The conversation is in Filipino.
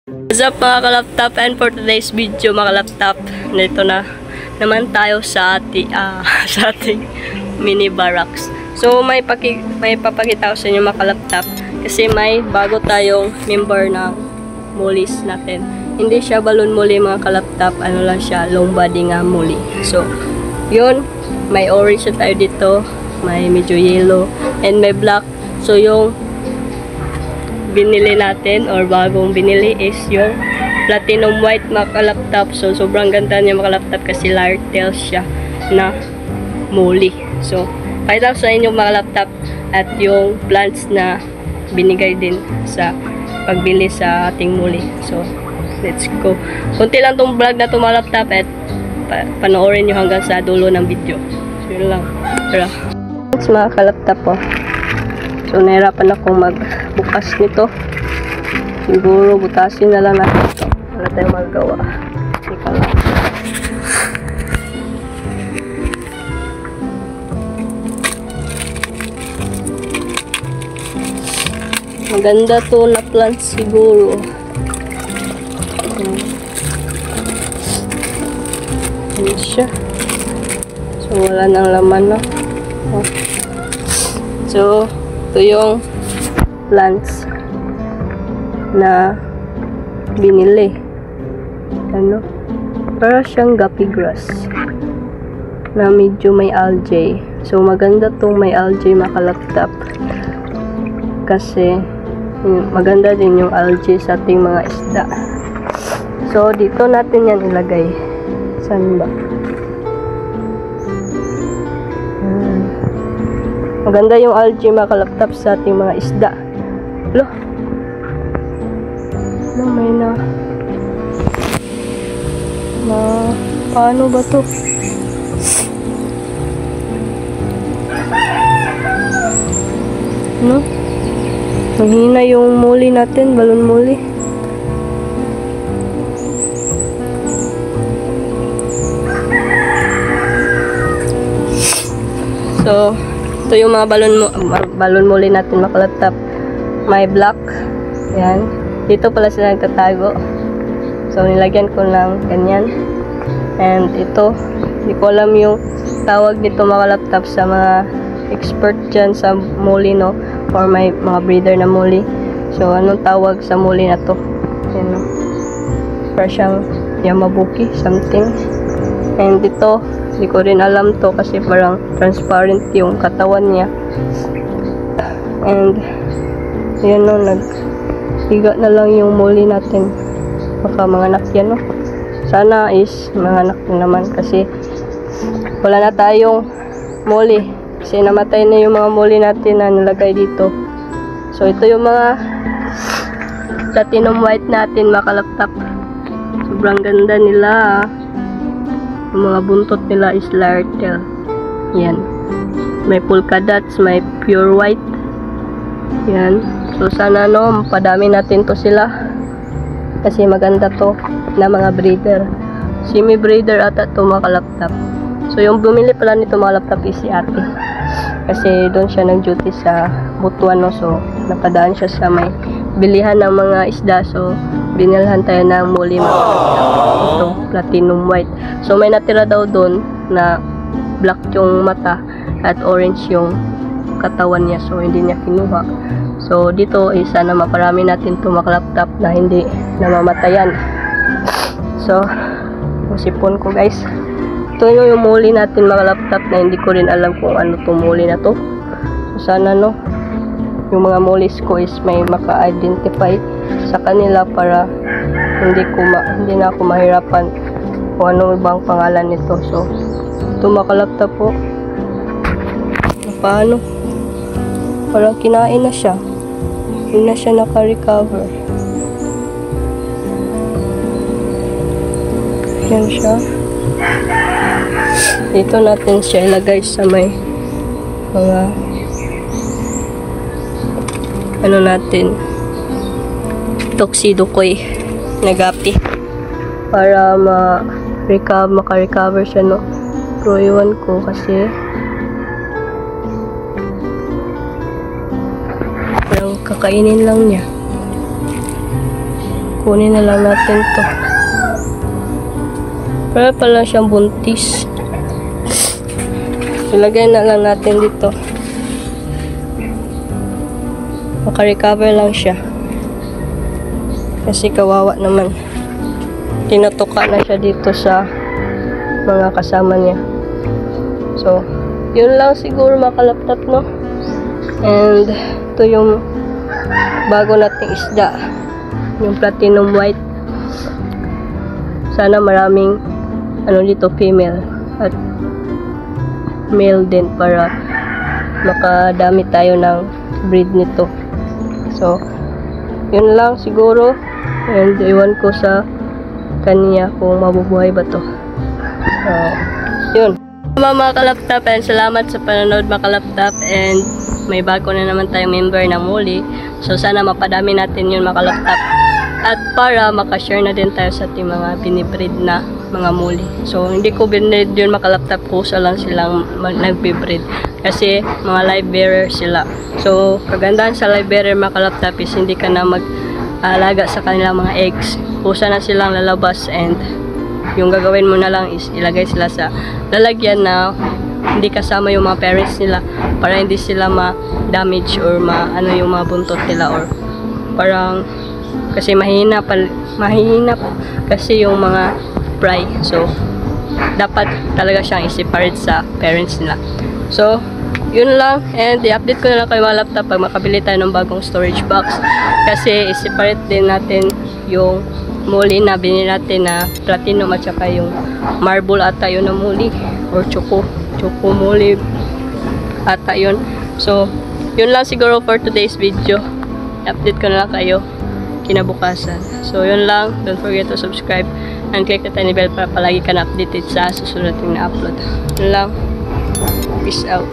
What's up mga kalaptop, and for today's video mga kalaptop, nito na naman tayo sa ating mini barracks. So may papakita ko sa inyo mga kalaptop kasi may bago tayong member ng mollies natin. Hindi siya balloon molly mga kalaptop, ano lang siya, long body nga molly. So yun, may orange na tayo dito, may medyo yellow, and may black. So yung binili natin or bagong binili is yung platinum white mga kalaptop. So sobrang ganda niya mga kalaptop kasi layer tail siya na molly. So pakita ko sa inyo mga kalaptop at yung plants na binigay din sa pagbili sa ating molly. So let's go. Kunti lang tong vlog na to mga kalaptop at panoorin nyo hanggang sa dulo ng video. So yun lang. Tara. Thanks mga kalaptop po. So, nahirapan akong magbukas nito. Siguro, butasin na lang natin ito. Wala tayong magagawa. Ika lang. Maganda to na plant siguro. Ayan siya. So, wala nang laman, no? Oh. So, ito yung plants na binili. Ano? Para siyang guppy grass na medyo may algae. So maganda tong may algae mga kalaptop kasi maganda din yung algae sa ating mga isda. So dito natin yan ilagay. Saan ba? Maganda yung algae mga kalaptop sa ating mga isda. Lo, may na paano ba to? No? Mahina yung molly natin, balon molly. So ito yung mga balon molly natin mga kalaptop. May black. Yan. Dito pala sila nagtatago. So nilagyan ko lang ganyan. And ito, hindi ko alam yung tawag nito mga kalaptop sa mga expert dyan sa molly, no? Or may mga breeder na molly. So anong tawag sa molly na to? Yan, no? Para siyang Yamabuki something. And ito, hindi ko rin alam to kasi parang transparent yung katawan niya. And yun, no, naghiga na lang yung molly natin. Baka mga anak yan, no. Sana is mga anak naman kasi wala na tayong molly kasi namatay na yung mga molly natin na nilagay dito. So ito yung mga platinum white natin mga kalaptop. Sobrang ganda nila. Yung mga buntot nila is layer tail. Yan. May polka dots, may pure white. Yan. So sana no, padami natin to sila. Kasi maganda to na mga breeder. Semi breeder ata to mga kalaptop. So yung bumili pala nito mga kalaptop is si ate. Kasi doon siya nag-duty sa Butuan, no? So napadaan siya sa may bilihan ng mga isda. So binilhan tayo ng molly mga kalaptop. Ito, platinum white. So may natira daw doon na black yung mata at orange yung katawan niya. So hindi niya kinuha. So dito sana maparami natin ito mga kalaptop na hindi namamatayan. So yung sipon ko guys. Ito yung molly natin mga kalaptop na hindi ko rin alam kung ano itong molly na to. So sana no, yung mga mollies ko is may maka-identify sa kanila para hindi na ako mahirapan kung ano bang pangalan nito. So ito mga kalaptop po, paano parang kinain na siya, hindi na siya naka-recover. Yan siya. Dito natin siya ilagay sa may mga ano natin, tuxedo-koy na gapi para maka-recover siya, no? Pero iwan ko kasi parang kakainin lang niya. Kunin na lang natin to. Para pala siyang buntis. Ilagay na lang natin dito. Maka-recover lang siya. Kasi kawawa naman. Tinutuka na siya dito sa mga kasama niya. So, yun lang siguro mga kalaptap, no? And, ito yung bago nating isda. Yung platinum white. Sana maraming dito female at male din para makadami tayo ng breed nito. So, yun lang siguro. And iwan ko sa kanya kung mabubuhay ba to. So, yun. Mga kalaptap, and salamat sa panonood mga kalaptap, and may bago na naman tayong member na muli. So, sana mapadami natin yun mga kalaptap. At para makashare na din tayo sa ating mga binibreed na mga muli. So, hindi ko binibreed yun makalaptap, kusa lang silang nagbibreed. Kasi, mga live bearer sila. So, kagandahan sa live bearer makalaptap is hindi ka na mag-alaga sa kanilang mga eggs. Kusa na silang lalabas, and yung gagawin mo na lang is ilagay sila sa lalagyan na hindi kasama yung mga parents nila para hindi sila ma-damage or yung mga buntot nila, or parang kasi mahina kasi yung mga fry. So, dapat talaga siyang i-separate sa parents nila. So, yun lang. And i-update ko na lang kayo mga laptop pag makabili tayo ng bagong storage box. Kasi i-separate din natin yung muli na binili natin na platinum at saka yung marble ata yun na muli. Or choco muli ata yun. So, yun lang siguro for today's video. I-update ko na lang kayo kinabukasan. So, yun lang. Don't forget to subscribe and click the tiny bell para palagi ka na updated sa susunod na upload. Yun lang. Peace out.